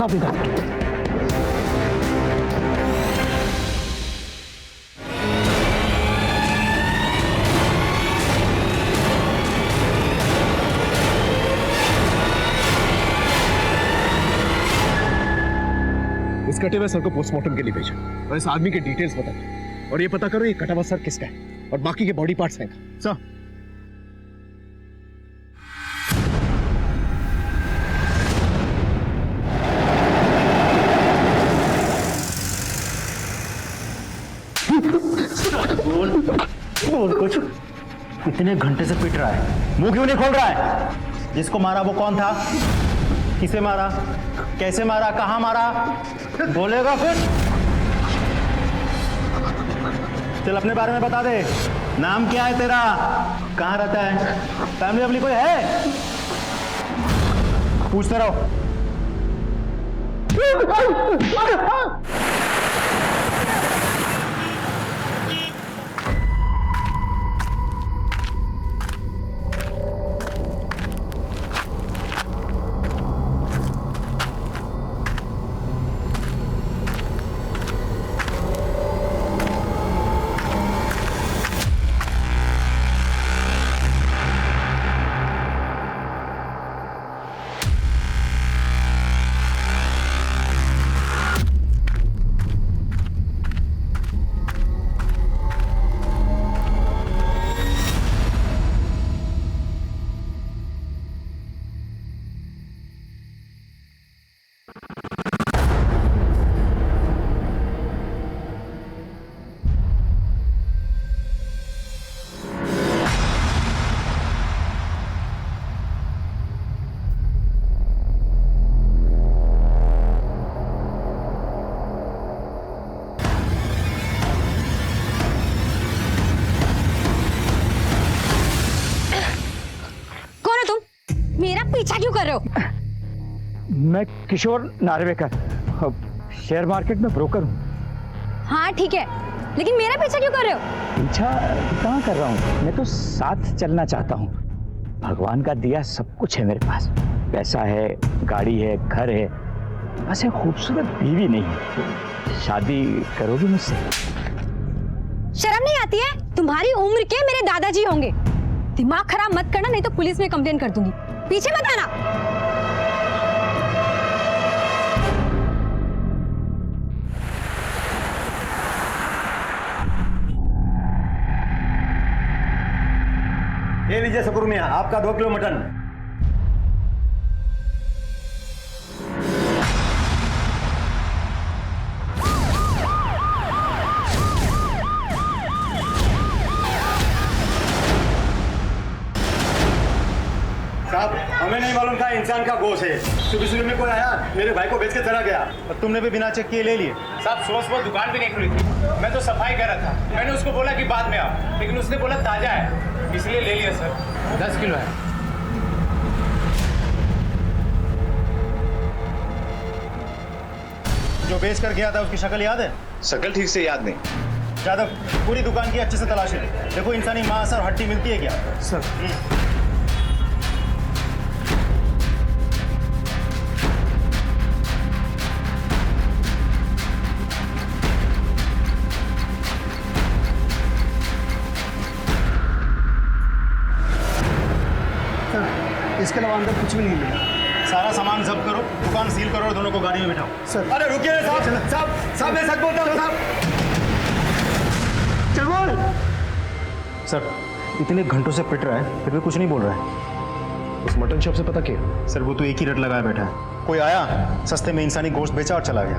Stop इधर। इस कटे हुए सर को पोस्टमार्टम के लिए भेजो और इस आदमी के डिटेल्स बता दो और ये पता करो ये कटा हुआ सर किसका है और बाकी के बॉडी पार्ट्स हैं सर। बोल कुछ। इतने घंटे से पिट रहा है, मुंह क्यों नहीं खोल रहा है? जिसको मारा वो कौन था? किसे मारा? कैसे मारा? कहां मारा? बोलेगा कुछ? चल अपने बारे में बता दे। नाम क्या है तेरा? कहां रहता है? फैमिली वैमिली कोई है? पूछते रहो। पीछा क्यों कर रहे हो? मैं किशोर नार्वेकर, शेयर मार्केट में ब्रोकर हूँ। हाँ ठीक है, लेकिन मेरा पीछा क्यों कर रहे हो? पीछा कहाँ कर रहा हूँ, मैं तो साथ चलना चाहता हूँ। भगवान का दिया सब कुछ है मेरे पास, पैसा है, गाड़ी है, घर है, बस एक खूबसूरत बीवी नहीं है। शादी करोगी मुझसे? शर्म नहीं आती है? तुम्हारी उम्र के मेरे दादाजी होंगे। दिमाग खराब मत करना, नहीं तो पुलिस में कंप्लेन कर दूंगी। पीछे मत आना। ये लीजिए सकुर मियां, आपका 2 किलो मटन। साहब हमें नहीं मालूम था इंसान का गोश्त है। सुबह में कोई आया, मेरे भाई को बेच के चला गया और तुमने भी बिना चेक किए ले लिए। साहब सुबह दुकान भी नहीं खुली थी, मैं तो सफाई कर रहा था। मैंने उसको बोला कि बाद में आओ, लेकिन उसने बोला ताजा है, इसलिए ले लिया सर। 10 किलो है। जो बेच कर गया था उसकी शक्ल याद है? शक्ल ठीक से याद नहीं। जादव, पूरी दुकान की अच्छे से तलाशी ले। देखो इंसानी मांस और हड्डी मिलती है क्या? सर इसके अलावा अंदर कुछ भी नहीं मिला। सारा सामान जब्त करो, दुकान सील करो और दोनों को गाड़ी में बिठाओ। सर अरे रुकिए साहब, साहब मैं सच बोलता हूँ साहब। चल बोल। सर इतने घंटों से पिट रहा है फिर भी कुछ नहीं बोल रहा है। उस मटन शॉप से पता किया? सर वो तो एक ही रेट लगाया बैठा है। कोई आया, सस्ते में इंसानी गोश्त बेचा और चला गया।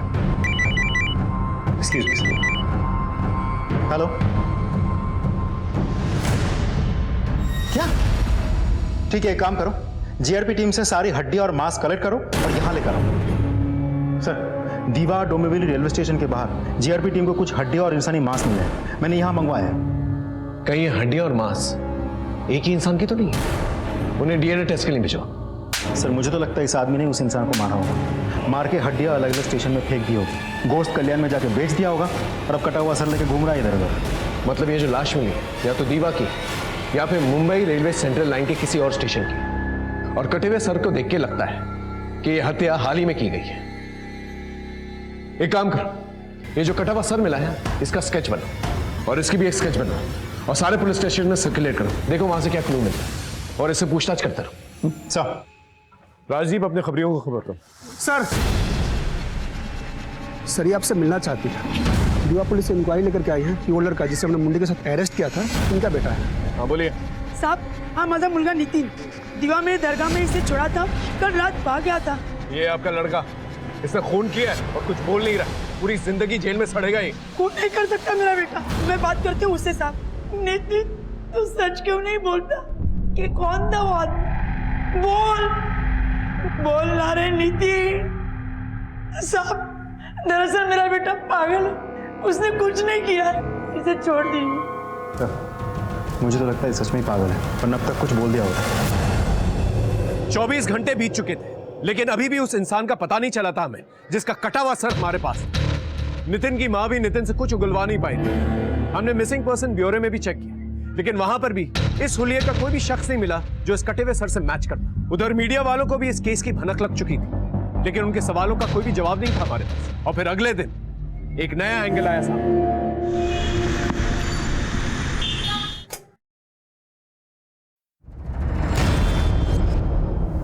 Excuse me sir. हेलो, क्या? ठीक है, एक काम करो, जीआरपी टीम से सारी हड्डी और मांस कलेक्ट करो और यहाँ लेकर आओ। सर दीवा डोंबिवली रेलवे स्टेशन के बाहर जीआरपी टीम को कुछ हड्डी और इंसानी मांस मिले हैं, मैंने यहाँ मंगवाया है। कहीं ये हड्डी और मांस एक ही इंसान की तो नहीं है? उन्हें डीएनए टेस्ट के लिए भिजो। सर मुझे तो लगता है इस आदमी ने उस इंसान को मारा होगा, मार के हड्डियाँ अलग अलग स्टेशन में फेंक दी होगी, गोश्त कल्याण में जाके बेच दिया होगा और अब कटा हुआ सर लेके घूम रहा है इधर उधर। मतलब ये जो लाश मिली या तो दीवा की या फिर मुंबई रेलवे सेंट्रल लाइन के किसी और स्टेशन की, और कटे हुए सर को देख के लगता है कि यह हत्या हाल ही में की गई है। एक काम कर, ये जो कटा हुआ सर मिला है इसका स्केच बना और इसकी भी एक स्केच बना और सारे पुलिस स्टेशन में सर्कुलेट करो, देखो वहां से क्या क्लू मिलता है और इससे पूछताछ करता रहो। सर राजदीप अपने खबरियों को खबर करो। सर सर ये आपसे मिलना चाहती है। दीवा पुलिस से इंक्वायरी लेकर के आई है कि वो लड़का जिसे हमने मुंडे के साथ अरेस्ट किया था इनका बेटा है। हाँ बोलिए। साहब हाँ माझा मुलगा नितिन दिवा में दरगाह में इसे छोड़ा था, कल रात भाग गया था। ये आपका लड़का, इसने खून किया है और कुछ बोल नहीं रहा, पूरी जिंदगी जेल में सड़ेगा ही। कौन नहीं कर सकता मेरा बेटा, मैं बात करती हूँ उससे। साहब नितिन तू सच क्यों नहीं बोलता कि कौन था वो आदमी? बोल ना रे नितिन। साहब दरअसल मेरा बेटा पागल है, उसने कुछ नहीं किया है, इसे छोड़ दीजिए। मुझे तो लगता है सच में ही पागल है, वरना अब तक कुछ बोल दिया होता। 24 घंटे बीत चुके थे लेकिन अभी भी उस इंसान का पता नहीं चला था हमें, जिसका कटा हुआ सर हमारे पास। नितिन की मां भी नितिन से कुछ उगलवा नहीं पाई थी। हमने मिसिंग पर्सन ब्यूरो में भी चेक किया लेकिन वहां पर भी इस हुलिये का कोई भी शख्स नहीं मिला जो इस कटे हुए सर से मैच करता। उधर मीडिया वालों को भी इस केस की भनक लग चुकी थी लेकिन उनके सवालों का कोई भी जवाब नहीं था हमारे पास। और फिर अगले दिन एक नया एंगल आया साहब।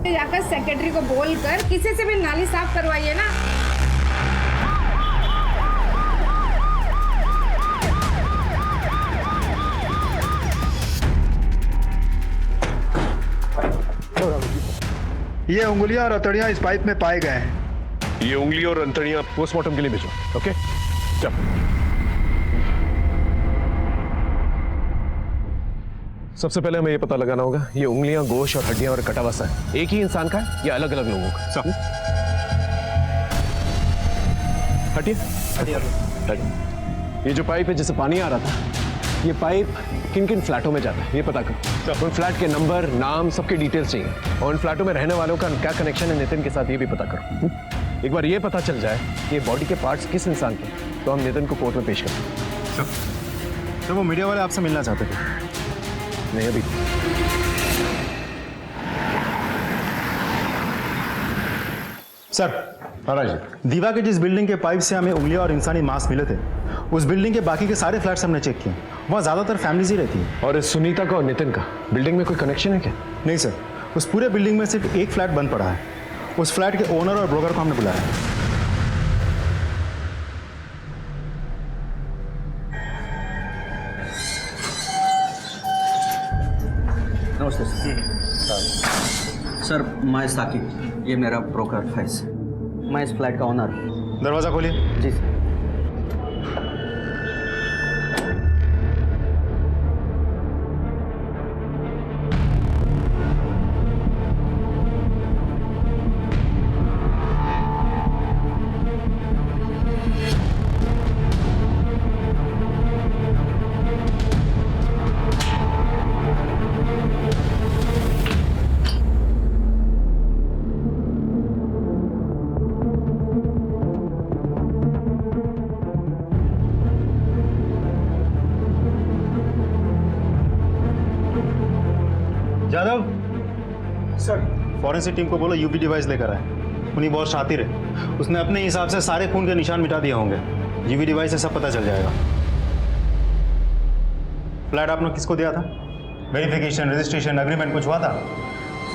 जाकर सेक्रेटरी को बोलकर किसी से भी नाली साफ करवाइए ना। ये उंगलियां और हथौड़ियां इस पाइप में पाए गए हैं। ये उंगली और अंतड़ियां पोस्टमार्टम के लिए भेजो। ओके चल। सबसे पहले हमें ये पता लगाना होगा ये उंगलियां, गोश्त और हड्डियां और कटा हुआ सर एक ही इंसान का है या अलग अलग लोगों का? हटिए। ये जो पाइप है जिससे पानी आ रहा था, ये पाइप किन किन फ्लैटों में जाता है ये पता करो। उन फ्लैट के नंबर, नाम, सबके डिटेल्स चाहिए और उन फ्लैटों में रहने वालों का क्या कनेक्शन है नितिन के साथ ये भी पता करो। एक बार ये पता चल जाए कि ये बॉडी के पार्ट्स किस इंसान के, तो हम नितिन को कोर्ट में पेश करें। तो वो मीडिया वाले आपसे मिलना चाहते थे? नहीं अभी। सर महाराज, दीवा के जिस बिल्डिंग के पाइप से हमें उंगलियां और इंसानी मांस मिले थे, उस बिल्डिंग के बाकी के सारे फ्लैट्स हमने चेक किए। वहाँ ज़्यादातर फैमिलीज ही रहती है। और इस सुनीता का और नितिन का बिल्डिंग में कोई कनेक्शन है क्या? नहीं सर, उस पूरे बिल्डिंग में सिर्फ एक फ्लैट बंद पड़ा है। उस फ्लैट के ओनर और ब्रोकर को हमने बुलाया है। नमस्ते सर। मैं साकिब, ये मेरा ब्रोकर फैज, मैं इस फ्लैट का ओनर हूँ। दरवाज़ा खोलिए। जी sir. Yadav sir forensic team को बोलो यूपी डिवाइस लेकर आए। उन्हीं बहुत शातिर है, उसने अपने हिसाब से सारे खून के निशान मिटा दिए होंगे। यूपी डिवाइस से सब पता चल जाएगा। फ्लैट आपने किसको दिया था? वेरिफिकेशन, रजिस्ट्रेशन, एग्रीमेंट कुछ हुआ था?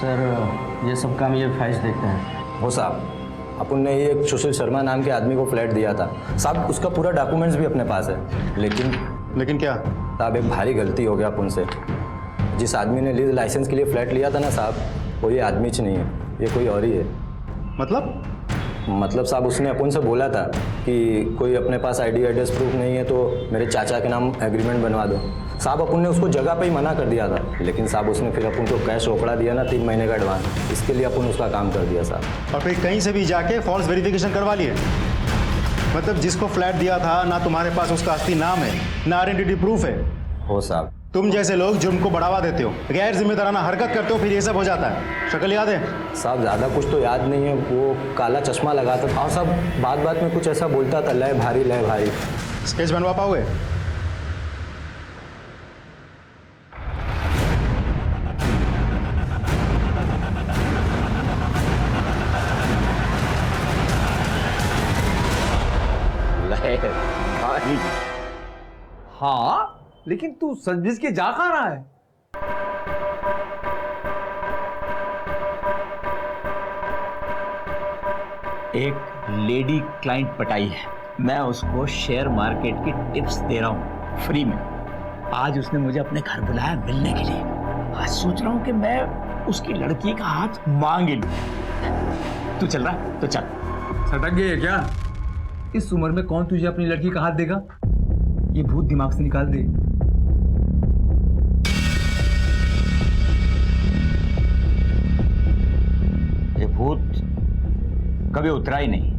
सर ये सब काम ये फैज देखते हैं। हो साहब, अपन ने एक सुशील शर्मा नाम के आदमी को फ्लैट दिया था साहब, उसका पूरा डॉक्यूमेंट्स भी अपने पास है। लेकिन क्या साहब, एक भारी गलती हो गया अपन से। जिस आदमी ने लीज लाइसेंस के लिए फ्लैट लिया था ना साहब, वो ये आदमी च नहीं है, ये कोई और ही है। मतलब साहब, उसने अपन से बोला था कि कोई अपने पास आईडी एड्रेस प्रूफ नहीं है तो मेरे चाचा के नाम एग्रीमेंट बनवा दो। साहब अपन ने उसको जगह पे ही मना कर दिया था, लेकिन साहब उसने फिर अपन को कैश रोकड़ा दिया ना 3 महीने का एडवांस, इसके लिए अपन उसका काम कर दिया साहब। और फिर कहीं से भी जाके फॉल्स वेरिफिकेशन करवा लिए? मतलब जिसको फ्लैट दिया था ना तुम्हारे पास उसका असली नाम है ना आइडेंटिटी प्रूफ है। हो साहब, तुम जैसे लोग जुर्म को बढ़ावा देते हो, गैर जिम्मेदाराना हरकत करते हो, फिर ये सब हो जाता है। शक्ल याद है? साहब ज़्यादा कुछ तो याद नहीं है, वो काला चश्मा लगाता था और साहब बात में कुछ ऐसा बोलता था, लय भारी। स्केच बनवा पाओगे? हाँ, लेकिन तू सजबिज के जा कहाँ रहा है? एक लेडी क्लाइंट पटाई है, मैं उसको शेयर मार्केट की टिप्स दे रहा हूँ फ्री में। आज उसने मुझे अपने घर बुलाया मिलने के लिए। आज सोच रहा हूँ कि मैं उसकी लड़की का हाथ मांग ही लूं। तू चल रहा तो चल। सटक गई है क्या? इस उम्र में कौन तुझे अपनी लड़की का हाथ देगा? ये भूत दिमाग से निकाल दे। ये भूत कभी उतरा ही नहीं।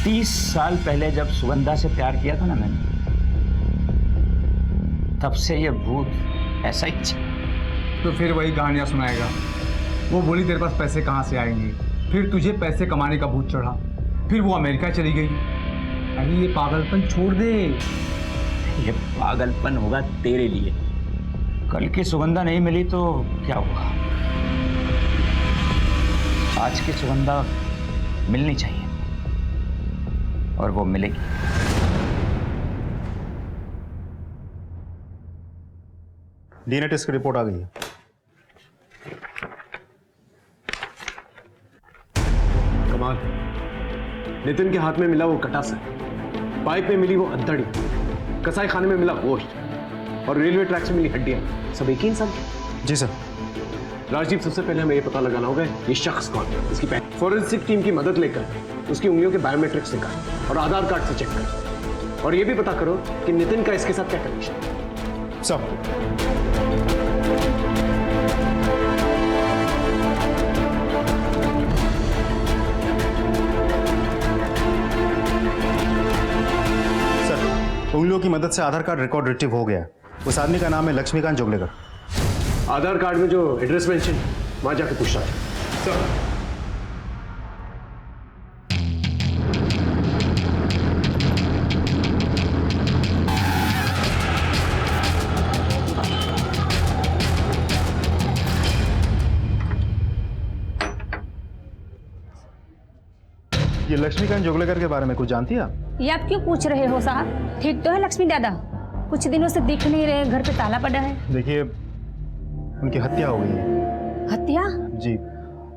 30 साल पहले जब सुगंधा से प्यार किया था ना मैंने, तब से ये भूत ऐसा ही तो फिर वही कहानियां सुनाएगा। वो बोली तेरे पास पैसे कहाँ से आएंगे, फिर तुझे पैसे कमाने का भूत चढ़ा, फिर वो अमेरिका चली गई। अरे ये पागलपन छोड़ दे। ये पागलपन होगा तेरे लिए। कल की सुगंधा नहीं मिली तो क्या हुआ? आज की सुगंधा मिलनी चाहिए और वो मिलेगी। डीएनए टेस्ट की रिपोर्ट आ गई है। कमाल, नितिन के हाथ में मिला वो कटासा, पाइप में मिली वो अद्धड़ी, कसाई खाने में मिला गोश्त और रेलवे ट्रैक से मिली हड्डियां, सब एक ही इंसान की। जी सर। राजदीप, सबसे पहले हमें ये पता लगाना होगा ये शख्स कौन है। इसकी फॉरेंसिक टीम की मदद लेकर उसकी उंगलियों के बायोमेट्रिक्स निकाल और आधार कार्ड से चेक कर, और ये भी पता करो कि नितिन का इसके साथ क्या कनेक्शन है। सब उंगलियों की मदद से आधार कार्ड रिकॉर्ड रिट्रीव हो गया है। उस आदमी का नाम है लक्ष्मीकांत जोगलेकर। आधार कार्ड में जो एड्रेस मेंशन वहां जाके पूछना है। सर, ये लक्ष्मीकांत जोगलेकर के बारे में कुछ जानती है आप? ये आप क्यों पूछ रहे हो साहब? ठीक तो है लक्ष्मी दादा? कुछ दिनों से दिख नहीं रहे, घर पे ताला पड़ा है। देखिए, उनकी हत्या हो गई है। हत्या? जी।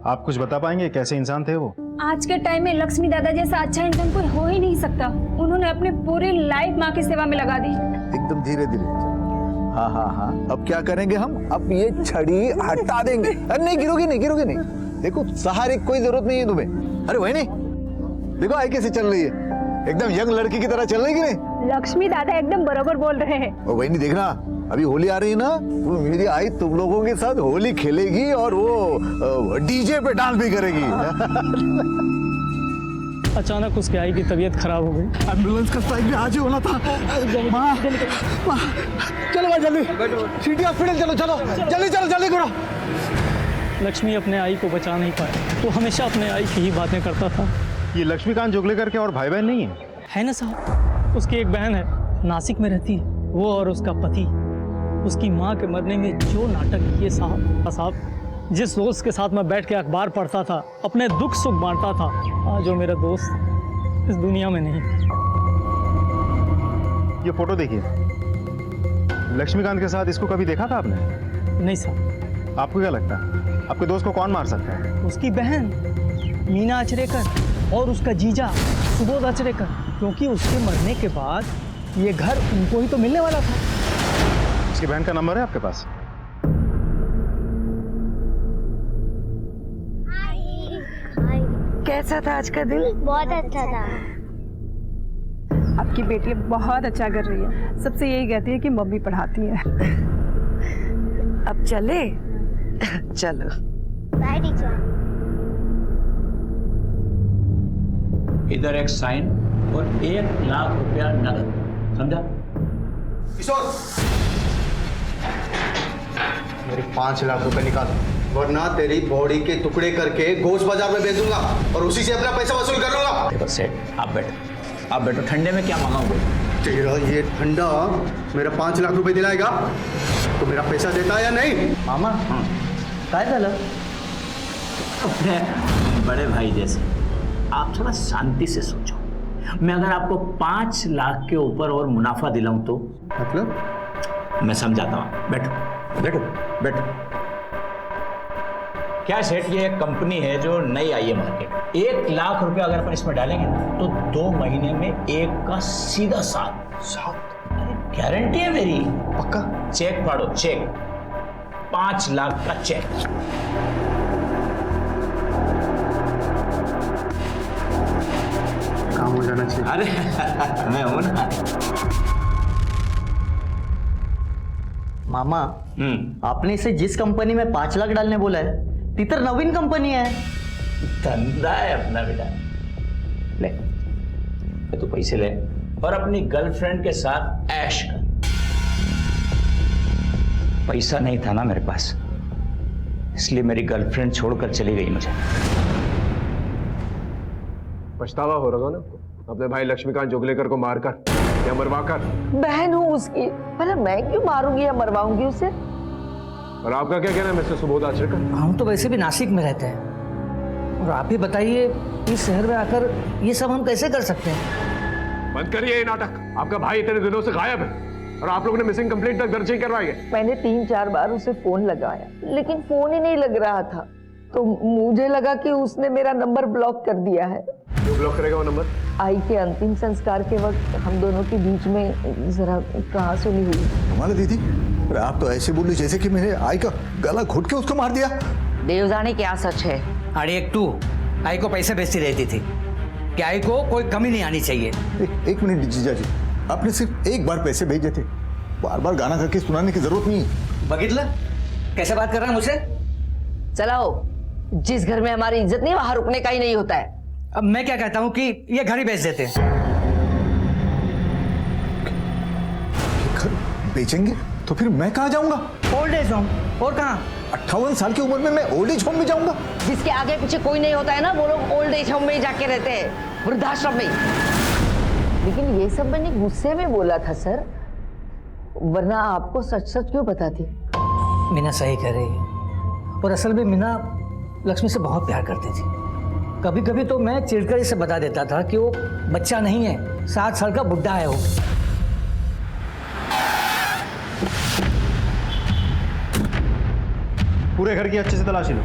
आप कुछ बता पाएंगे कैसे इंसान थे वो? आज के टाइम में लक्ष्मी दादा जैसा अच्छा इंसान कोई हो ही नहीं सकता। उन्होंने अपनी पूरी लाइफ माँ की सेवा में लगा दी। एकदम धीरे धीरे। हाँ हाँ हाँ, अब क्या करेंगे हम? अब ये छड़ी हटा देंगे। अरे नहीं, गिरोगी नहीं, गिरोगी नहीं। देखो, सहारे की कोई जरूरत नहीं है तुम्हें। अरे वही नहीं, देखो आई कैसे चल रही है, एकदम यंग लड़की की तरह चल रही है कि नहीं? लक्ष्मी दादा एकदम बरोबर बोल रहे हैं। और वही नहीं, देखना अभी होली आ रही है ना, वो मेरी आई तुम लोगों के साथ होली खेलेगी और वो डीजे पे डांस भी करेगी। अचानक उसके आई की तबीयत खराब हो गई। एम्बुलेंस का टाइम भी आज ही होना था। माँ, चलो भाई जल्दी, सिटी हॉस्पिटल चलो, चलो जल्दी, चलो जल्दी करो। लक्ष्मी अपने आई को बचा नहीं पाया, तो हमेशा अपने आई की ही बातें करता था। ये लक्ष्मीकांत जोगलेकर के और भाई बहन नहीं है? है ना साहब, उसकी एक बहन है, नासिक में रहती है। वो और उसका पति उसकी माँ के मरने में जो नाटक किए साहब, जिस दोस्त के साथ मैं बैठ के अखबार पढ़ता था, अपने दुख सुख बांटता था, आज वो मेरा दोस्त इस दुनिया में नहीं। ये फोटो देखिए, लक्ष्मीकांत के साथ इसको कभी देखा था आपने? नहीं साहब। आपको क्या लगता है आपके दोस्त को कौन मार सकता है? उसकी बहन मीना अचरेकर और उसका जीजा सुबोध अचरेकर, क्योंकि उसके मरने के बाद ये घर उनको ही तो मिलने वाला था। उसकी बहन का नंबर है आपके पास? कैसा था आज का दिन? बहुत अच्छा था। आपकी बेटी बहुत अच्छा कर रही है, सबसे यही कहती है कि मम्मी पढ़ाती है। अब चले? चलो। Bye teacher. इधर एक साइन और 1 लाख रुपया नगद, समझा? किशोर, मेरे 5 लाख रुपए निकाल, वरना तेरी बॉडी के टुकड़े करके गोश्त बाजार में बेच दूंगा और उसी से अपना पैसा वसूल कर लूंगा। देखो सेठ, आप बैठो, ठंडे में क्या मांगोगे? तेरा ये ठंडा मेरा 5 लाख रुपए दिलाएगा तो मेरा पैसा देता है या नहीं? मामा, काय झालं? अपने बड़े भाई जैसे आप थोड़ा शांति से सोचो। मैं अगर आपको 5 लाख के ऊपर और मुनाफा दिलाऊं तो? मतलब? मैं समझाता हूं, बैठो बैठो बैठो। क्या सेठ, ये एक कंपनी है जो नई आई है मार्केट। 1 लाख रुपए अगर अपन इसमें डालेंगे ना तो 2 महीने में 1 का सीधा 7। गारंटी है मेरी। पक्का? चेक फाड़ो, चेक 5 लाख का चेक। काम हो जाना चाहिए। अरे मैं हूं ना। मामा, आपने इसे जिस कंपनी में 5 लाख डालने बोला है, तीतर नवीन कंपनी है। धंधा है अपना बेटा। ले तू पैसे ले और अपनी गर्लफ्रेंड के साथ ऐश कर। पैसा नहीं था ना मेरे पास, इसलिए मेरी गर्लफ्रेंड छोड़कर चली गई मुझे। पछतावा हो रहा ना अपने भाई लक्ष्मीकांत जोगलेकर को मारकर या मरवाकर? बहन हूँ उसकी, भला मैं क्यों मारूंगी या मरवाऊंगी उसे? और आपका क्या कहना है मिस्टर सुबोध आचरेकर? हम तो वैसे भी नासिक में रहते हैं, और आप ही बताइए इस शहर में आकर ये सब हम कैसे कर सकते हैं? बंद करिए ये नाटक। आपका भाई इतने दिनों से गायब है और आप लोगों ने मिसिंग कंप्लेंट तक दर्ज नहीं करवाई है। मैंने 3-4 बार उसे फोन लगाया, लेकिन फोन ही नहीं लग रहा था, तो मुझे लगा कि उसने मेरा नंबर ब्लॉक कर दिया है। क्यों ब्लॉक करेगा वो नंबर? आई के अंतिम संस्कार के वक्त हम दोनों के बीच में जरा कहा सुनी हुई। हमारा दीदी, अरे आप तो ऐसे बोली जैसे कि मैंने आई का गला घोट के उसको मार दिया। देव जाने क्या सच है। अरे एक तू आई को पैसे भेजती रहती थी कि आई को कोई कमी नहीं आनी चाहिए। एक मिनट जीजा जी, आपने सिर्फ एक बार पैसे भेजे थे, बार बार गाना करके सुनाने की जरूरत नहीं है। बगितला कैसे बात कर रहा है मुझसे? चलाओ, जिस घर में हमारी इज्जत नहीं वहां रुकने का ही नहीं होता है। अब मैं क्या कहता हूँ कि ये घर ही बेच देते हैं। घर बेचेंगे तो फिर मैं कहाँ जाऊंगा? Old age home. और कहाँ? 58 साल की उम्र में मैं ओल्ड एज होम में जाऊंगा? जिसके आगे पीछे कोई नहीं होता है ना, वो लोग ओल्ड एज होम में ही जाके रहते हैं, वृद्धाश्रम में। लेकिन ये सब मैंने गुस्से में बोला था सर, वरना आपको सच सच क्यों बताती? मीना सही कह रही है, और असल में मीना लक्ष्मी से बहुत प्यार करती थी। कभी कभी तो मैं चिढ़कर इसे बता देता था कि वो बच्चा नहीं है, 7 साल का बुड्ढा है वो। पूरे घर की अच्छे से तलाशी लो।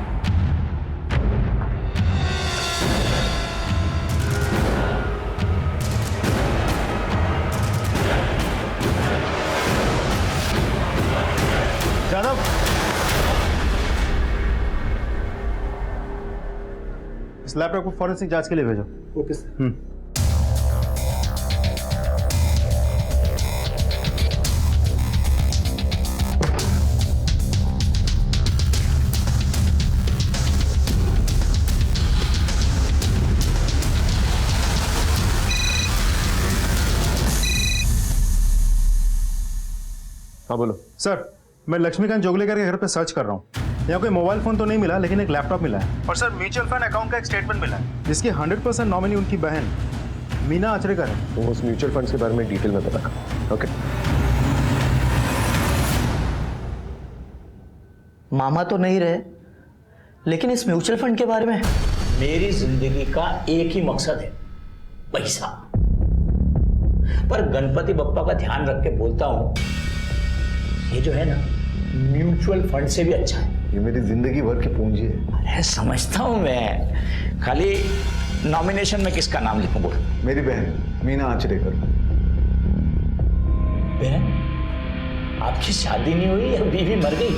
जादव, इस लैपटॉप को फॉरेंसिक जांच के लिए भेजो। Okay sir. हाँ बोलो। सर, मैं लक्ष्मीकांत जोगलेकर के घर पे सर्च कर रहा हूँ। यहाँ कोई मोबाइल फोन तो नहीं मिला, लेकिन एक लैपटॉप मिला है। और सर, म्यूचुअल फंड अकाउंट का एक स्टेटमेंट मिला है, जिसकी 100% नॉमिनी उनकी बहन मीना आचरेकर है। तो उस म्यूचुअल फंड के बारे में डिटेल में पता करो। ओके। मामा तो नहीं रहे, लेकिन इस म्यूचुअल फंड के बारे में मेरी जिंदगी का एक ही मकसद है, पैसा। पर गणपति बप्पा का ध्यान रख के बोलता हूं, ये जो है ना म्यूचुअल फंड से भी अच्छा है। ये मेरी जिंदगी भर की पूंजी है। अरे समझता हूं मैं, खाली नॉमिनेशन में किसका नाम लिखूं बोल? मेरी बहन मीना आचरेकर। बहन? आपकी शादी नहीं हुई या बीवी मर गई?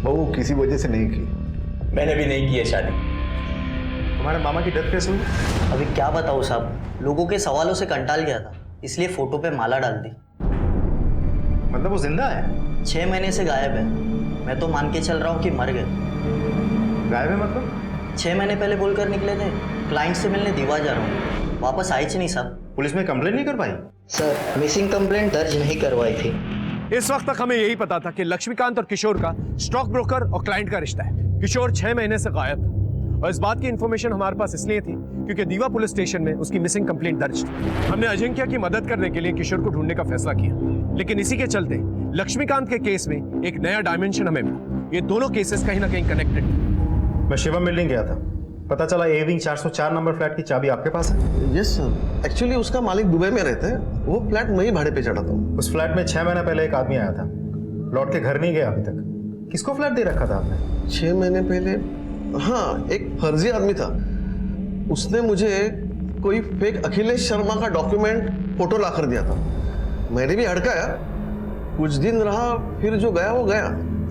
वो किसी वजह से नहीं की। मैंने भी नहीं की है शादी। तुम्हारे मामा की डेथ कैसे हुई? अभी क्या बताऊँ साहब, लोगों के सवालों से कंटाल गया था, इसलिए फोटो पे माला डाल दी। मतलब वो जिंदा है? 6 महीने से गायब है। मैं तो मान के चल रहा हूँ कि मर गए। गायब है मतलब? 6 महीने पहले बोलकर निकले थे क्लाइंट से मिलने दीवा जा रहा हूँ, वापस आई नहीं साहब। पुलिस में कंप्लेंट नहीं कर पाई? सर, मिसिंग कंप्लेंट दर्ज नहीं करवाई थी। इस वक्त तक हमें यही पता था कि लक्ष्मीकांत और किशोर का स्टॉक ब्रोकर और क्लाइंट का रिश्ता है। किशोर 6 महीने से गायब था और इस बात की इंफॉर्मेशन हमारे पास इसलिए थी क्योंकि दीवा पुलिस स्टेशन में उसकी मिसिंग कंप्लेंट दर्ज थी। हमने अजिंक्य की मदद करने के लिए किशोर को ढूंढने का फैसला किया, लेकिन इसी के चलते लक्ष्मीकांत के केस में एक नया डायमेंशन हमें मिला। ये दोनों केसेस कहीं ना कहीं कनेक्टेड थे। मैं शिवम बिल्डिंग गया था, पता चला ए विंग 404 नंबर फ्लैट की चाबी आपके पास है? यस सर, एक्चुअली उसका मालिक दुबई में रहता है, वो फ्लैट मैं ही भाड़े पे चढ़ाता हूँ। उस फ्लैट में 6 महीने पहले एक आदमी आया था, लौट के घर नहीं गया अभी तक। किसको फ्लैट दे रखा था आपने? 6 महीने पहले, हाँ, एक फर्जी आदमी था। उसने मुझे कोई फेक अखिलेश शर्मा का डॉक्यूमेंट फोटो ला कर दिया था। मैंने भी हड़काया, कुछ दिन रहा, फिर जो गया वो गया।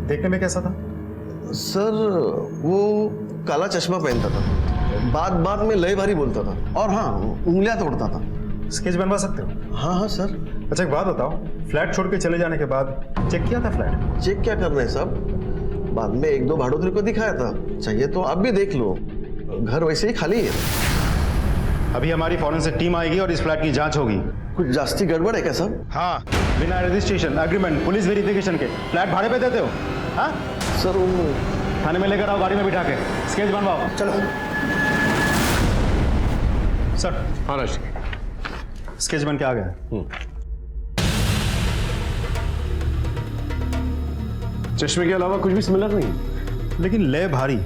देखने में कैसा था? सर वो काला चश्मा पहनता था, बात में लय भारी बोलता था, और हाँ, उंगलियां तोड़ता था। स्केच बनवा सकते हो? हाँ हाँ सर। अच्छा एक बात बताओ, फ्लैट छोड़ के चले जाने के बाद चेक किया था फ्लैट? चेक क्या करना है साहब, बाद में 1-2 भाड़ोत्री को दिखाया था, चाहिए तो आप भी देख लो, घर वैसे ही खाली है। अभी हमारी फॉरेंसिक टीम आएगी और इस फ्लैट की जांच होगी। कुछ जास्ती गड़बड़ है क्या साहब? हाँ, बिना रजिस्ट्रेशन, एग्रीमेंट, पुलिस वेरिफिकेशन के फ्लैट भाड़े पे देते हो? हाँ सर, वो थाने में लेकर आओ, गाड़ी में बिठा के स्केच बनवाओ। चलो सर। हाँ राज, स्केच बन के आ गया। चश्मे के अलावा कुछ भी सिमिलर नहीं, लेकिन लय भारी,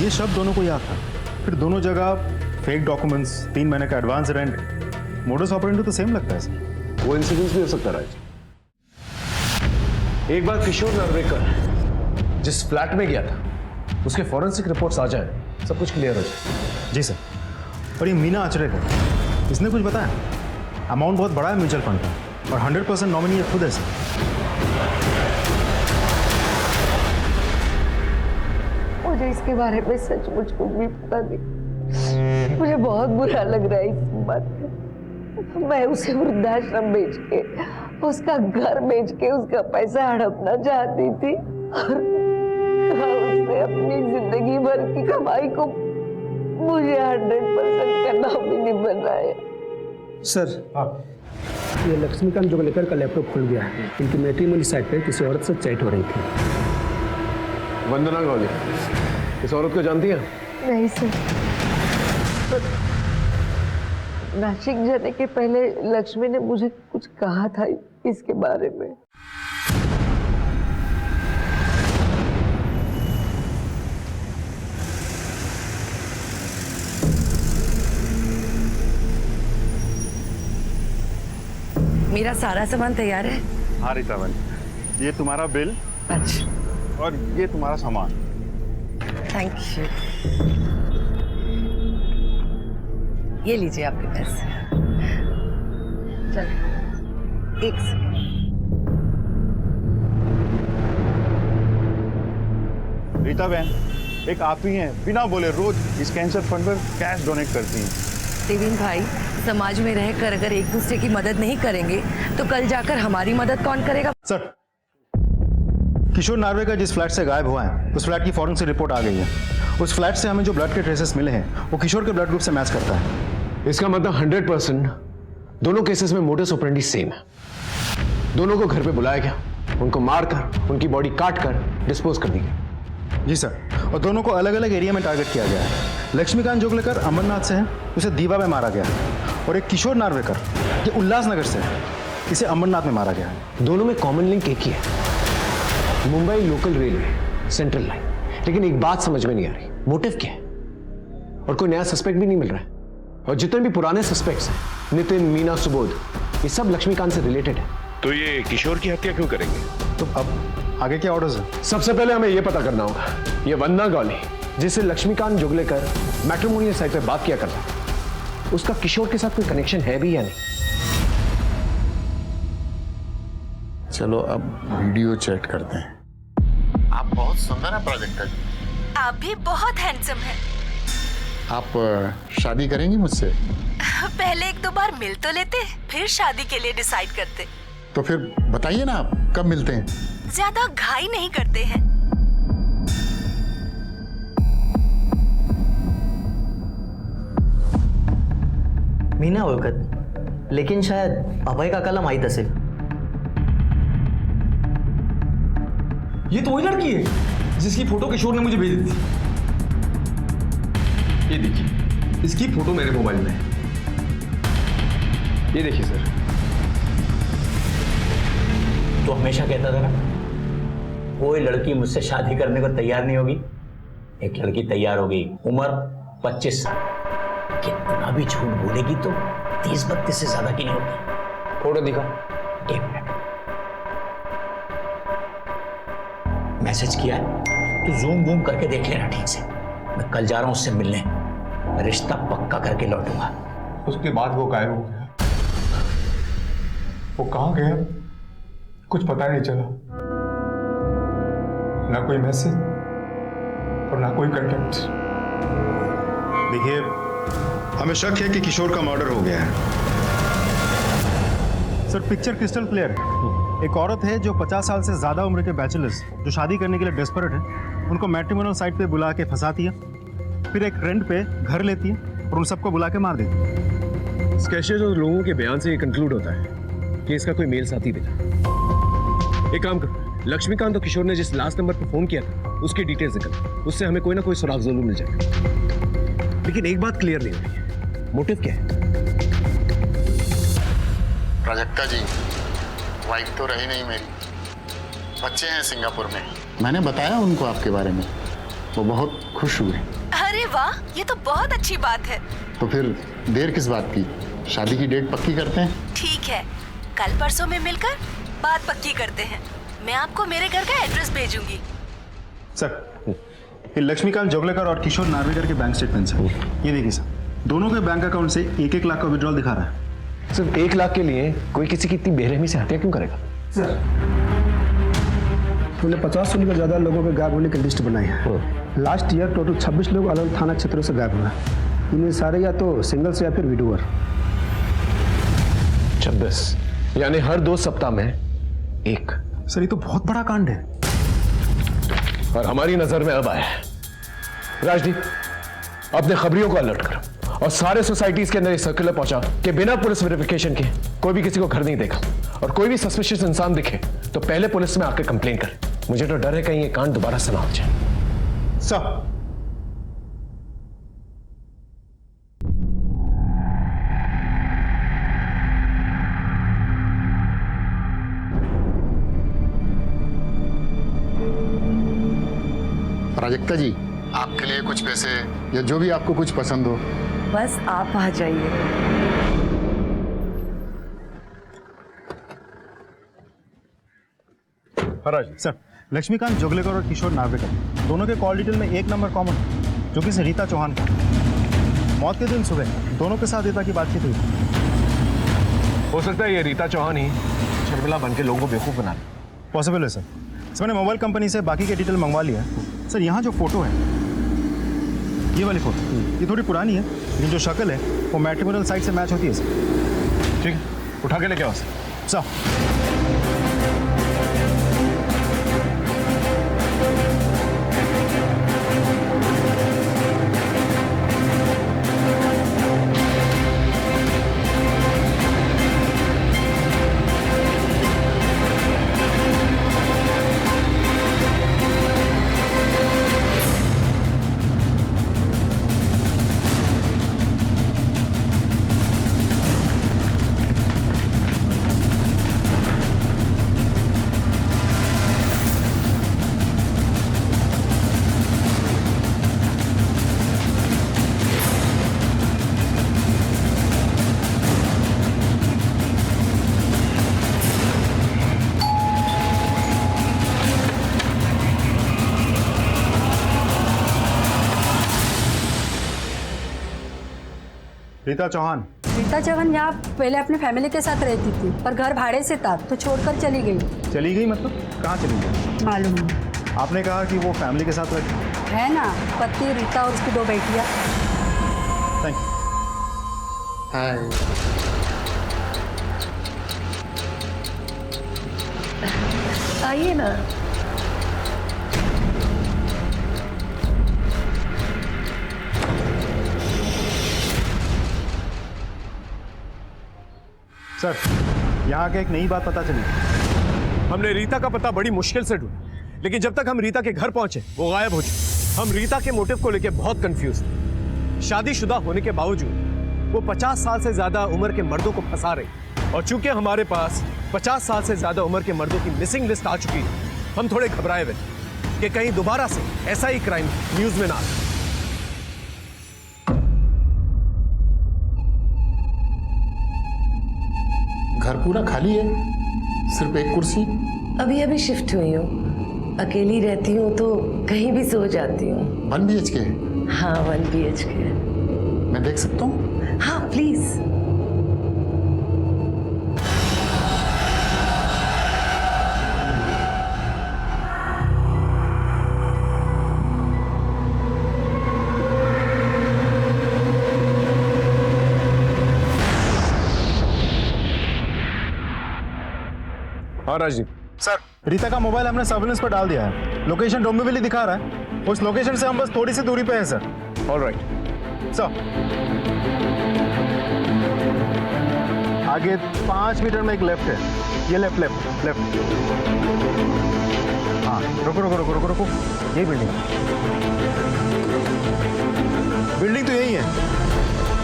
ये शब्द दोनों को याद था। फिर दोनों जगह फेक डॉक्यूमेंट्स, 3 महीने का एडवांस रेंट, मोडस ऑपरेंडी तो सेम लगता है सर। वो इंसिडेंस भी हो सकता है राज। एक बार किशोर नार्वेकर जिस फ्लैट में गया था, उसके फॉरेंसिक रिपोर्ट्स आ जाए, सब कुछ क्लियर हो जाए। जी सर। और ये मीना आचरेकर, इसने कुछ बताया? अमाउंट बहुत बड़ा है म्यूचुअल फंड का, और 100% नॉमिनी ये खुद है सर। मुझे इसके बारे में सचमुच कुछ भी पता नहीं। मुझे बहुत बुरा लग रहा है इस बात का। मैं उसे वृद्धाश्रम बेच के, उसका घर बेच के उसका पैसा हड़पना चाहती थी, और उसने अपनी जिंदगी भर की कमाई को मुझे 100% करना भी नहीं बनाया। सर, ये लक्ष्मीकांत जोगलेकर का लैपटॉप खुल गया है। इनकी मैट्रिमोनी साइट पे किसी औरत से चैट हो रही थी। वंदना गौली, इस औरत को जानती हैं? नहीं सर, नासिक जाने के पहले लक्ष्मी ने मुझे कुछ कहा था इसके बारे में। मेरा सारा सामान तैयार है। हाँ रीतावन, ये तुम्हारा बिल। अच्छा। और ये तुम्हारा सामान। Thank you. ये लीजिए आपके पैसे। चलो, एक सेकंड। रीता बहन, एक आप ही हैं, बिना बोले रोज इस कैंसर फंड पर कैश डोनेट करती हैं। देवीन भाई, समाज में रहकर अगर एक दूसरे की मदद नहीं करेंगे तो कल जाकर हमारी मदद कौन करेगा? सर, किशोर नार्वेकर जिस फ्लैट से गायब हुआ है, उस फ्लैट की फॉरेंसिक रिपोर्ट आ गई है। उस फ्लैट से हमें जो ब्लड के ट्रेसेस मिले हैं, वो किशोर के ब्लड ग्रुप से मैच करता है। इसका मतलब 100% दोनों केसेस में मोडस ऑपरेंडी सेम है। दोनों को घर पे बुलाया गया, उनको मारकर, उनकी बॉडी काट कर डिस्पोज कर दी गई। जी सर, और दोनों को अलग अलग एरिया में टारगेट किया गया है। लक्ष्मीकांत जोगलेकर अमरनाथ से है, उसे दीवा में मारा गया है, और एक किशोर नार्वेकर ये उल्लासनगर से है, इसे अमरनाथ में मारा गया है। दोनों में कॉमन लिंक एक ही है, Mumbai local railway central line. लेकिन एक बात समझ में नहीं आ रही, मोटिव क्या है? और कोई नया सस्पेक्ट भी नहीं मिल रहा है। और जितने भी पुराने सस्पेक्ट्स हैं, नितिन, मीना, सुबोध, ये सब लक्ष्मीकांत से रिलेटेड है। तो ये किशोर की हत्या क्यों करेंगे? तो अब आगे क्या ऑर्डर्स है? सबसे पहले हमें यह पता करना होगा, ये वंदना गौली जिससे लक्ष्मीकांत जोगलेकर मैट्रिमोनियल साइट पे बात किया करता है, उसका किशोर के साथ कोई कनेक्शन है भी या नहीं? चलो अब वीडियो चेक करते हैं। आप बहुत सुंदर है प्रोजेक्टर जी। आप भी बहुत हैंडसम हैं। आप शादी करेंगी मुझसे? पहले 1-2 बार मिल तो लेते, फिर शादी के लिए डिसाइड करते। तो फिर बताइए ना, आप कब मिलते हैं? ज्यादा घाई नहीं करते हैं। मीना ओळखत, लेकिन शायद अभय काकाला माहित असेल। ये तो वही लड़की है जिसकी फोटो किशोर ने मुझे भेजी थी। ये देखिए, इसकी फोटो मेरे मोबाइल में है। ये देखिए सर। तो हमेशा कहता था ना, कोई लड़की मुझसे शादी करने को तैयार नहीं होगी। एक लड़की तैयार हो गई, उम्र 25 साल। कितना भी झूठ बोलेगी तो 30-32 से ज्यादा की नहीं होगी। फोटो दिखा। एक मिनट, मैसेज किया है, तू जूम वूम करके देख लेना ठीक से। मैं कल जा रहा हूं उससे मिलने, रिश्ता पक्का करके लौटूंगा। उसके बाद वो गायब हो गया। वो कहाँ गया कुछ पता नहीं चला, ना कोई मैसेज और ना कोई कंटेक्ट। देखिए, हमें शक है कि किशोर का मर्डर हो गया है। सर, पिक्चर क्रिस्टल क्लियर है। एक औरत है जो 50 साल से ज्यादा उम्र के बैचलर्स जो शादी करने के लिए डेस्परेट है, उनको मैट्रिमोनियल साइट पे बुला के फंसाती है, फिर एक रेंट पे घर लेती है और उन सबको बुला के मार देती है। स्केचेस और लोगों के बयान से ये कंक्लूड होता है कि इसका कोई मेल साथी भी था। एक काम करो, लक्ष्मीकांत और किशोर ने जिस लास्ट नंबर पर फोन किया था उसकी डिटेल्स निकल, उससे हमें कोई ना कोई सुराग जरूर मिल जाएगा। लेकिन एक बात क्लियर नहीं हो रही है, मोटिव क्या है? प्राजक्ता जी, वाइफ तो रही नहीं मेरी, बच्चे हैं सिंगापुर में। मैंने बताया उनको आपके बारे में, वो बहुत खुश हुए। अरे वाह, ये तो बहुत अच्छी बात है। तो फिर देर किस बात की, शादी की डेट पक्की करते हैं। ठीक है, कल परसों में मिलकर बात पक्की करते हैं। मैं आपको मेरे घर का एड्रेस भेजूंगी। सर, ये लक्ष्मीकांत जोगलेकर और किशोर नार्वेकर के बैंक स्टेटमेंट्स हैं। ये देखिए सर, दोनों के बैंक अकाउंट से 1-1 लाख का विड्रॉल दिखा रहा है। सिर्फ 1 लाख के लिए कोई किसी की इतनी बेरहमी से हत्या क्यों करेगा? सर, हमने 50 से लेकर ज्यादा लोगों के गायब होने की लिस्ट बनाई है। लास्ट ईयर टोटल 26 लोग अलग थाना क्षेत्रों से गायब हुए। इनमें सारे या तो सिंगल्स या फिर विडोअर। 26 यानी हर 2 सप्ताह में एक। सर, ये तो बहुत बड़ा कांड है और हमारी नजर में अब आया है। राजदीप, अपने खबरियों को अलर्ट करो और सारे सोसाइटीज के अंदर एक सर्कुलर पहुंचा कि बिना पुलिस वेरिफिकेशन के कोई भी किसी को घर नहीं देगा, और कोई भी सस्पिशियस इंसान दिखे तो पहले पुलिस में आकर कंप्लेन करे। मुझे तो डर है कहीं ये कांड दोबारा से ना हो जाए। सर, प्राजक्ता जी, आपके लिए कुछ पैसे या जो भी आपको कुछ पसंद हो। बस आप आ जाइए। सर, लक्ष्मीकांत जोगलेकर और किशोर नार्वेकर दोनों के कॉल डिटेल में एक नंबर कॉमन, जो कि रीता चौहान का। मौत के दिन सुबह दोनों के साथ रीता की बातचीत हुई। हो सकता है ये रीता चौहान ही शर्मिला बन के लोगों को बेवकूफ बना ले। पॉसिबल है सर। मैंने मोबाइल कंपनी से बाकी के डिटेल मंगवा लिया है। सर, यहाँ जो फोटो है, ये वाली फोटो, ये थोड़ी पुरानी है, लेकिन जो शक्ल है वो मैट्रिमोनियल साइट से मैच होती है सर। ठीक है, उठा के लेके आओ सर। रीता चौहान। रीता चौहान यहाँ पहले अपने फैमिली के साथ रहती थी, पर घर भाड़े से था तो छोड़कर चली गई। चली गई मतलब? कहाँ चली गई? मालूम नहीं। आपने कहा कि वो फैमिली के साथ रहती है ना, पति, रीता और उसकी 2 बेटियाँ। Thank you. हाय। आइए ना। सर, यहाँ के एक नई बात पता चली। हमने रीता का पता बड़ी मुश्किल से ढूंढा, लेकिन जब तक हम रीता के घर पहुंचे वो गायब हो चुकी। हम रीता के मोटिव को लेकर बहुत कंफ्यूज थे। शादीशुदा होने के बावजूद वो 50 साल से ज्यादा उम्र के मर्दों को फंसा रही, और चूंकि हमारे पास 50 साल से ज्यादा उम्र के मर्दों की मिसिंग लिस्ट आ चुकी है, हम थोड़े घबराए हुए कि कहीं दोबारा से ऐसा ही क्राइम न्यूज में ना आए। घर पूरा खाली है, सिर्फ एक कुर्सी। अभी अभी शिफ्ट हुई हूँ, अकेली रहती हूँ तो कहीं भी सो जाती हूँ। 1 BHK? हाँ 1 BHK। मैं देख सकता हूँ? हाँ प्लीज। हाँ राजदीप। सर, रीता का मोबाइल हमने सर्विलेंस पर डाल दिया है। लोकेशन डोंबिवली दिखा रहा है। उस लोकेशन से हम बस थोड़ी सी दूरी पे हैं सर। ऑलराइट सर, आगे 5 मीटर में एक लेफ्ट है। ये लेफ्ट लेफ्ट लेफ्ट। हाँ, रुको रुको रुको रुको रुको, यही बिल्डिंग। बिल्डिंग तो यही है।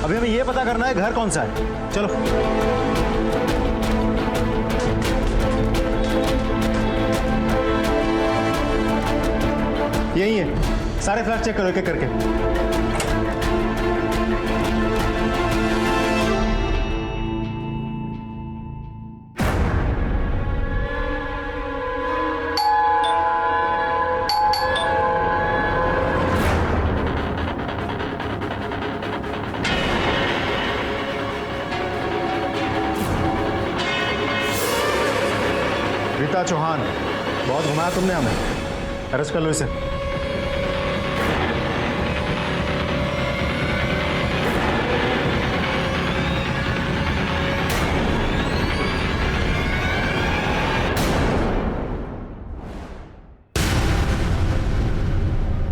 अभी हमें ये पता करना है घर कौन सा है। चलो। यही है, सारे फ्लैट चेक करो एक एक करके। रीता चौहान, बहुत घुमाया तुमने हमें। अरेस्ट कर लो इसे।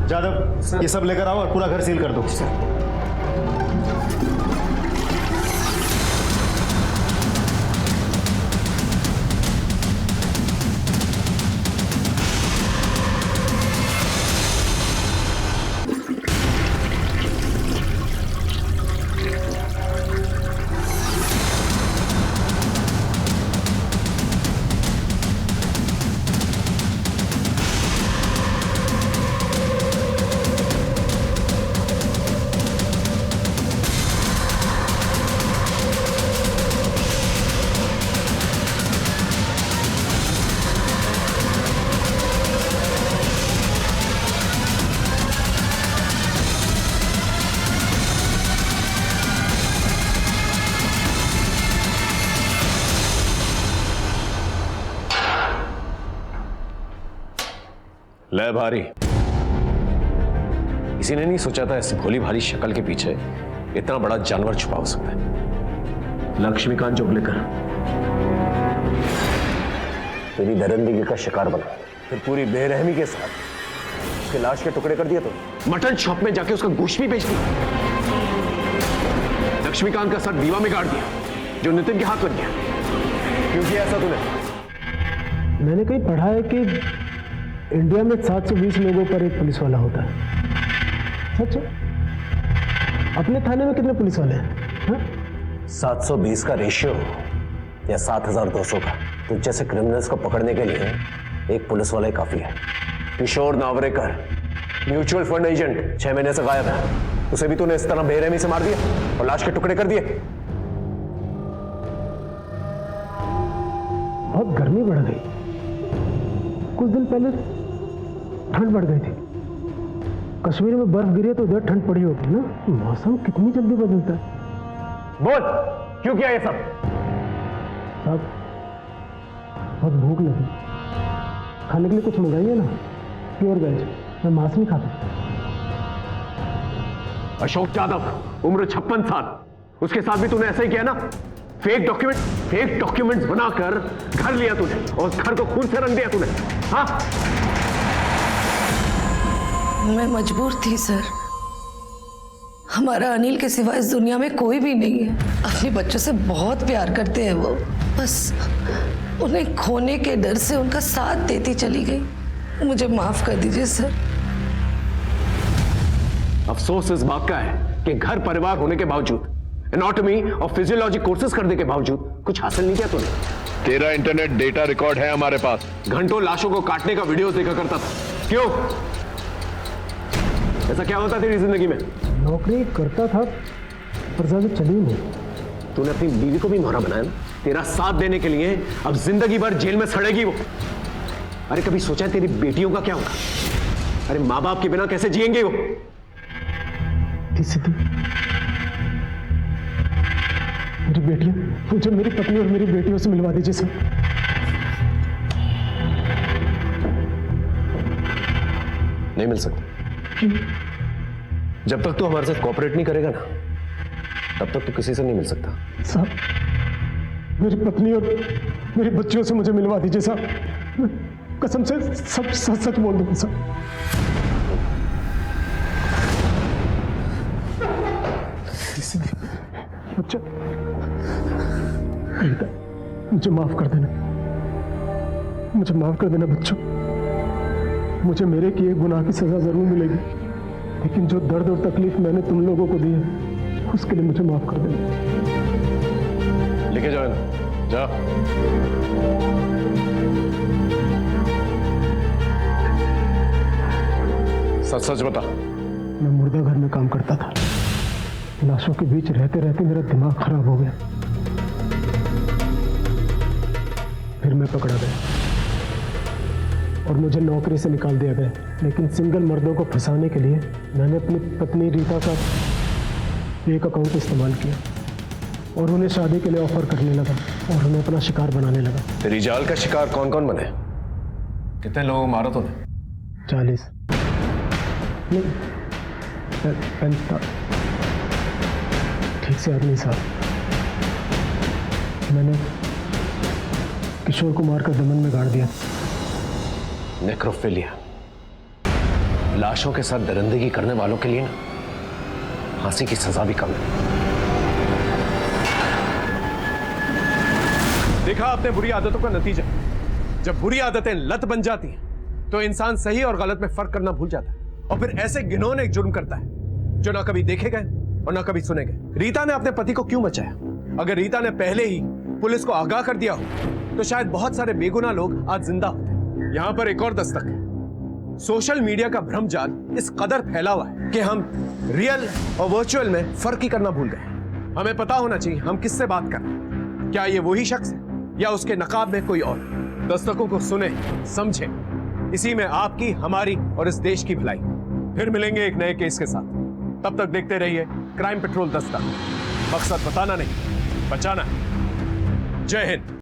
जादव, ये सब लेकर आओ और पूरा घर सील कर दो। ले भारी, किसी ने नहीं सोचा था इस भोली भारी शक्ल के पीछे इतना बड़ा जानवर छुपा हो सकता है। लक्ष्मीकांत जोगलेकर तेरी दरिंदगी का शिकार बना, फिर पूरी बेरहमी के साथ उसके लाश के टुकड़े कर दिए। तो मटन शॉप में जाके उसका गोश्त भी बेच दिया। लक्ष्मीकांत का सर दीवा में गाड़ दिया जो नितिन के हाथ लग गया। क्यों किया ऐसा तूने? मैंने कहीं पढ़ा है कि इंडिया में 720 लोगों पर एक पुलिस वाला होता है। सच है? अपने थाने में कितने पुलिस वाले हैं? 720 का रेशियो या 7200 का? तो जैसे क्रिमिनल्स को पकड़ने के लिए एक पुलिस वाला ही काफी है। किशोर नावरेकर, म्यूचुअल फंड एजेंट, 6 महीने से गायब है। उसे भी तूने इस तरह बेरहमी से मार दिया और लाश के टुकड़े कर दिए। बहुत गर्मी बढ़ गई। कुछ दिन पहले ठंड बढ़ गई थी। कश्मीर में बर्फ गिरी है तो उधर ठंड पड़ी होगी ना। मौसम कितनी जल्दी बदलता है। बोल, क्यों किया ये सब? साहब, बहुत भूख लगी, खाने के लिए कुछ मंगाइए ना। प्योर वेज, मैं मांस नहीं खाता। अशोक यादव, उम्र 56 साल, उसके साथ भी तूने ऐसा ही किया ना? फेक डॉक्यूमेंट्स बनाकर घर लिया तूने और घर को खून से रंग दिया तूने। हाँ, मैं मजबूर थी सर। हमारा अनिल के सिवा इस दुनिया में कोई भी नहीं है। अपने बच्चों से बहुत प्यार करते हैं वो, बस उन्हें खोने के डर से उनका साथ देती चली गई। मुझे माफ कर दीजिए सर। अफसोस इस बात का है कि घर परिवार होने के बावजूद, एनाटॉमी और फिजियोलॉजी कोर्सेज करने के बावजूद कुछ हासिल नहीं किया तूने। तेरा इंटरनेट डेटा रिकॉर्ड है हमारे पास। घंटों लाशों को काटने का वीडियोस देखा करता था। क्यों? ऐसा क्या होता तेरी जिंदगी में? नौकरी करता था पर ज्यादा चली नहीं। तूने अपनी बीवी को भी मोहरा बनाया ना? तेरा साथ देने के लिए अब जिंदगी भर जेल में सड़ेगी वो। अरे कभी सोचा है तेरी बेटियों का क्या होगा? अरे माँ बाप के बिना कैसे जिएंगे वो? मेरी बेटियां, मुझे मेरी पत्नी और मेरी बेटियों से मिलवा दीजिए सर। नहीं मिल सकता। जब तक तू हमारे साथ कोऑपरेट नहीं करेगा ना, तब तक तू किसी से नहीं मिल सकता। साहब, मेरी पत्नी और मेरी बच्चियों से मुझे मिलवा दीजिए साहब। मैं कसम से सब सच सच बोल दूंगा साहब। अच्छा, मुझे माफ कर देना, मुझे माफ कर देना बच्चों। मुझे मेरे किए गुनाह की सजा जरूर मिलेगी, लेकिन जो दर्द और तकलीफ मैंने तुम लोगों को दी है, उसके लिए मुझे माफ कर देना। लेके जाओ ना, जाओ। सच सच बता। मैं मुर्दा घर में काम करता था। लाशों के बीच रहते रहते मेरा दिमाग खराब हो गया। फिर मैं पकड़ा गया और मुझे नौकरी से निकाल दिया गया। लेकिन सिंगल मर्दों को फंसाने के लिए मैंने अपनी पत्नी रीता का एक अकाउंट इस्तेमाल किया और उन्हें शादी के लिए ऑफर करने लगा और उन्हें अपना शिकार बनाने लगा। तेरी जाल का शिकार कौन कौन बने? कितने लोगों को मारा तूने? 40 नहीं, 45। ठीक से याद नहीं साहब। मैंने किशोर को मारकर दमन में गाड़ दिया। नेक्रोफिलिया, लाशों के साथ दरिंदगी करने वालों के लिए ना फांसी की सजा भी कम है। देखा आपने बुरी आदतों का नतीजा। जब बुरी आदतें लत बन जाती हैं तो इंसान सही और गलत में फर्क करना भूल जाता है और फिर ऐसे घिनौने एक जुर्म करता है जो ना कभी देखे गए और ना कभी सुने गए। रीता ने अपने पति को क्यों बचाया? अगर रीता ने पहले ही पुलिस को आगाह कर दिया हो तो शायद बहुत सारे बेगुनाह लोग आज जिंदा होते। यहां पर एक और दस्तक है। सोशल मीडिया का भ्रमजाल इस कदर फैला हुआ है कि हम रियल और वर्चुअल में फर्क ही करना भूल गए। हमें पता होना चाहिए हम किससे बात कर रहे हैं। क्या ये वही शख्स है या उसके नकाब में कोई और? दस्तकों को सुने, समझे, इसी में आपकी, हमारी और इस देश की भलाई। फिर मिलेंगे एक नए केस के साथ। तब तक देखते रहिए क्राइम पेट्रोल दस्तक। मकसद बताना नहीं, बचाना है। जय हिंद।